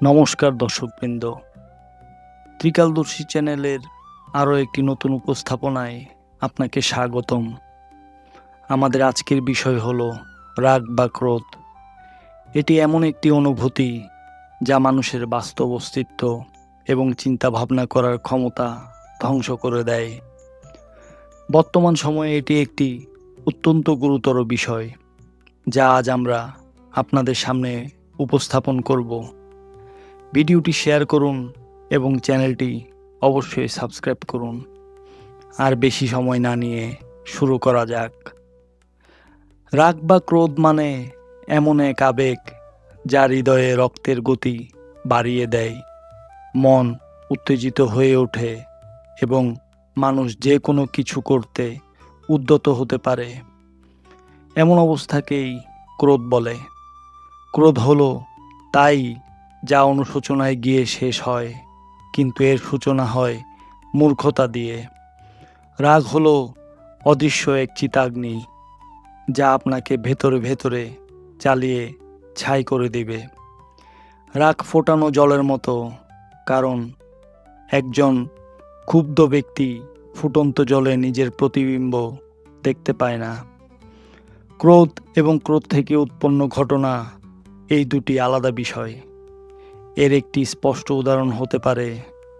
নমস্কার দর্শকবৃন্দ, ত্রিকালদর্শী চ্যানেলের আরও একটি নতুন উপস্থাপনায় আপনাকে স্বাগতম। আমাদের আজকের বিষয় হলো রাগ বা ক্রোধ। এটি এমন একটি অনুভূতি যা মানুষের বাস্তব অস্তিত্ব এবং চিন্তা ভাবনা করার ক্ষমতা ধ্বংস করে দেয়। বর্তমান সময়ে এটি একটি অত্যন্ত গুরুতর বিষয়, যা আজ আমরা আপনাদের সামনে উপস্থাপন করব। ভিডিওটি শেয়ার করুন এবং চ্যানেলটি অবশ্যই সাবস্ক্রাইব করুন। আর বেশি সময় না নিয়ে শুরু করা যাক। রাগ বা ক্রোধ মানে এমন এক আবেগ যা হৃদয়ে রক্তের গতি বাড়িয়ে দেয়, মন উত্তেজিত হয়ে ওঠে এবং মানুষ যে কোনো কিছু করতে উদ্যত হতে পারে। এমন অবস্থাকেই ক্রোধ বলে। ক্রোধ হলো তাই যা অনুশোচনায় গিয়ে শেষ হয়, কিন্তু এর সূচনা হয় মূর্খতা দিয়ে। রাগ হলো অদৃশ্য এক চিতাগ্নি যা আপনাকে ভেতরে ভেতরে চালিয়ে ছাই করে দিবে। রাগ ফোটানো জলের মতো, কারণ একজন ক্ষুব্ধ ব্যক্তি ফুটন্ত জলে নিজের প্রতিবিম্ব দেখতে পায় না। ক্রোধ এবং ক্রোধ থেকে উৎপন্ন ঘটনা এই দুটি আলাদা বিষয়। এর একটি স্পষ্ট উদাহরণ হতে পারে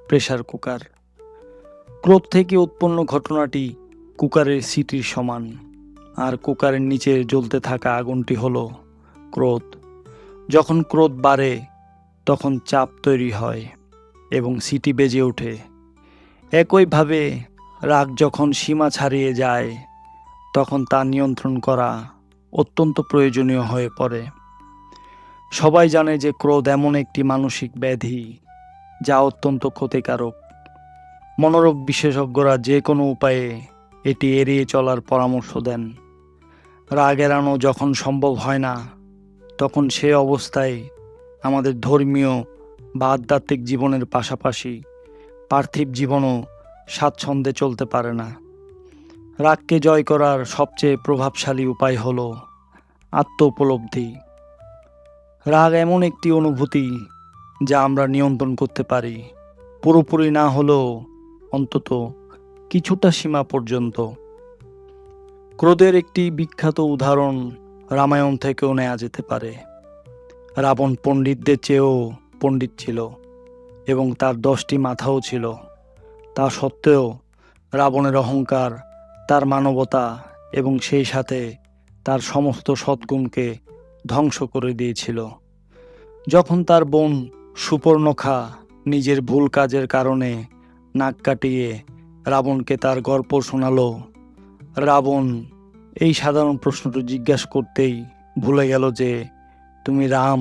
প্রেসার কুকার। ক্রোধ থেকে উৎপন্ন ঘটনাটি কুকারের সিটির সমান, আর কুকারের নিচে জ্বলতে থাকা আগুনটি হলো ক্রোধ। যখন ক্রোধ বাড়ে তখন চাপ তৈরি হয় এবং সিটি বেজে ওঠে। একইভাবে রাগ যখন সীমা ছাড়িয়ে যায় তখন তা নিয়ন্ত্রণ করা অত্যন্ত প্রয়োজনীয় হয়ে পড়ে। সবাই জানে যে ক্রোধ এমন একটি মানসিক ব্যাধি যা অত্যন্ত ক্ষতিকারক। মনোরোগ বিশেষজ্ঞরা যে কোনো উপায়ে এটি এড়িয়ে চলার পরামর্শ দেন। রাগ এড়ানো যখন সম্ভব হয় না, তখন সে অবস্থায় আমাদের ধর্মীয় বা আধ্যাত্মিক জীবনের পাশাপাশি পার্থিব জীবনও স্বাচ্ছন্দ্যে চলতে পারে না। রাগকে জয় করার সবচেয়ে প্রভাবশালী উপায় হল আত্ম উপলব্ধি। রাগ এমন একটি অনুভূতি যা আমরা নিয়ন্ত্রণ করতে পারি, পুরোপুরি না হলেও অন্তত কিছুটা সীমা পর্যন্ত। ক্রোধের একটি বিখ্যাত উদাহরণ রামায়ণ থেকেও নেওয়া যেতে পারে। রাবণ পণ্ডিতদের চেয়েও পণ্ডিত ছিল এবং তার 10টি মাথাও ছিল। তা সত্ত্বেও রাবণের অহংকার, তার মানবতা এবং সেই সাথে তার সমস্ত সদ্গুণকে ধ্বংস করে দিয়েছিল। যখন তার বোন সুপর্ণখা নিজের ভুল কাজের কারণে নাক কাটিয়ে রাবণকে তার গল্প শোনালো, রাবণ এই সাধারণ প্রশ্নটি জিজ্ঞাসা করতেই ভুলে গেল যে, তুমি রাম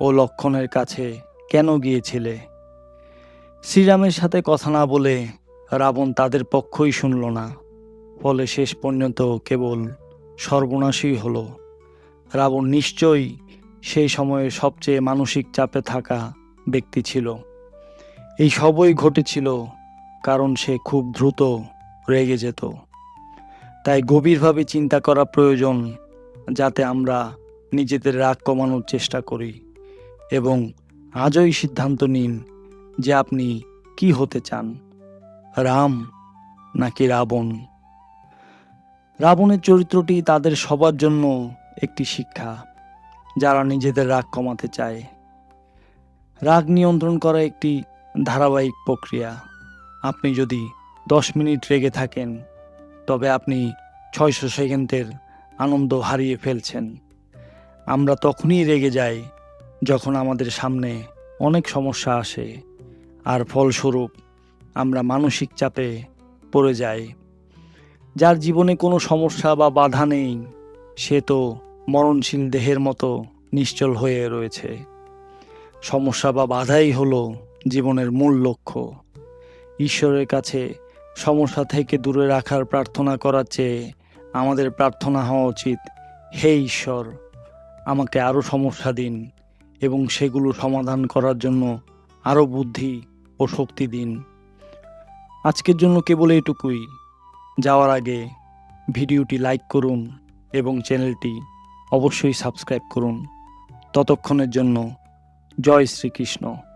ও লক্ষ্মণের কাছে কেন গিয়েছিলে? শ্রীরামের সাথে কথা না বলে রাবণ তাদের পক্ষই শুনল না। ফলে শেষ পর্যন্ত কেবল সর্বনাশই হলো। রাবণ নিশ্চয়ই সেই সময়ে সবচেয়ে মানসিক চাপে থাকা ব্যক্তি ছিল। এই সবই ঘটেছিল কারণ সে খুব দ্রুত রেগে যেত। তাই গভীরভাবে চিন্তা করা প্রয়োজন, যাতে আমরা নিজেদের রাগ কমানোর চেষ্টা করি এবং আজই সিদ্ধান্ত নিন যে আপনি কি হতে চান, রাম নাকি রাবণ। রাবণের চরিত্রটি তাদের সবার জন্য একটি শিক্ষা, যারা নিজেদের রাগ কমাতে চায়। রাগ নিয়ন্ত্রণ করা একটি ধারাবাহিক প্রক্রিয়া। আপনি যদি 10 মিনিট রেগে থাকেন, তবে আপনি 600 সেকেন্ডের আনন্দ হারিয়ে ফেলছেন। আমরা তখনই রেগে যাই যখন আমাদের সামনে অনেক সমস্যা আসে, আর ফলস্বরূপ আমরা মানসিক চাপে পড়ে যাই। যার জীবনে কোনো সমস্যা বা বাধা নেই, সে তো মরণশীল দেহের মতো নিশ্চল হয়ে রয়েছে। সমস্যা বা বাধাই হলো জীবনের মূল লক্ষ্য। ঈশ্বরের কাছে সমস্যা থেকে দূরে রাখার প্রার্থনা করার চেয়ে আমাদের প্রার্থনা হওয়া উচিত, হে ঈশ্বর, আমাকে আরও সমস্যা দিন এবং সেগুলো সমাধান করার জন্য আরও বুদ্ধি ও শক্তি দিন। আজকের জন্য কেবল এইটুকুই। যাওয়ার আগে ভিডিওটি লাইক করুন এবং চ্যানেলটি অবশ্যই সাবস্ক্রাইব করুন। ততক্ষণের জন্য জয় শ্রীকৃষ্ণ।